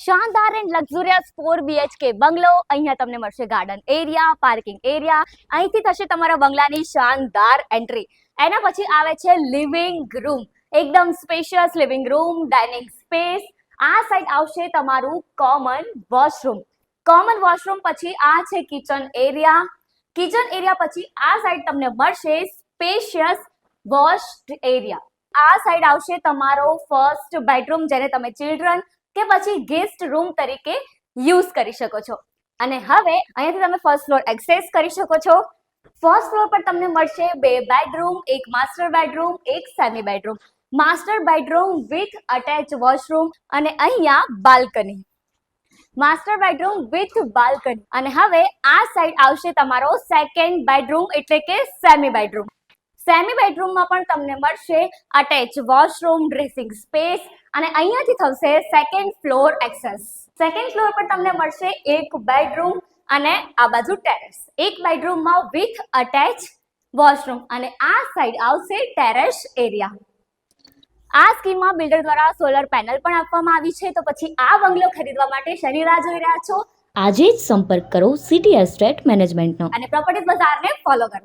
શાનદાર and luxurious 4 BHK બંગલો. અહીંયા તમને મળશે ગાર્ડન એરિયા, પાર્કિંગ એરિયા. અહીંથી થશે તમારા બંગલાની શાનદાર એન્ટ્રી. એના પછી આવે છે લિવિંગ રૂમ. એકદમ spacious living room, dining space. આ સાઈડ આવશે તમારું કોમન વોશરૂમ. કોમન વોશરૂમ પછી આ છે કિચન એરિયા. કિચન એરિયા પછી આ સાઈડ તમને મળશે સ્પેશિયસ વોશ એરિયા. આ સાઈડ આવશે તમારો ફર્સ્ટ બેડરૂમ, જેને તમે ચિલ્ડ્રન કે પછી ગેસ્ટ રૂમ તરીકે યુઝ કરી શકો છો. અને હવે અહીંયાથી તમે ફર્સ્ટ ફ્લોર એક્સેસ કરી શકો છો. ફર્સ્ટ ફ્લોર પર તમને મળશે 2 બેડરૂમ, એક માસ્ટર બેડરૂમ, એક semi bedroom. Master bedroom with attach washroom અને અહીંયા balcony. Master bedroom with balcony. અને હવે આ સાઈડ આવશે તમારો સેકન્ડ બેડરૂમ એટલે કે સેમી બેડરૂમ. સેમી બેડરૂમમાં પણ તમને મળશે અટેચ વોશરૂમ, ડ્રેસિંગ સ્પેસ અને અહીંયાથી થશે second floor access. Second floor પર તમને મળશે એક બેડરૂમ અને આ બાજુ ટેરેસ. એક બેડરૂમમાં વિથ અટેચ વોશરૂમ અને આ સાઈડ આવશે ટેરેસ એરિયા. આ સ્કીમમાં બિલ્ડર દ્વારા સોલર પેનલ પણ આપવામાં આવી છે. તો પછી આ બંગલો ખરીદવા માટે શેની રાહ જોઈ રહ્યા છો? આજે જ સંપર્ક કરો સિટી એસ્ટેટ મેનેજમેન્ટનો અને પ્રોપર્ટી બજારને ફોલો કરો.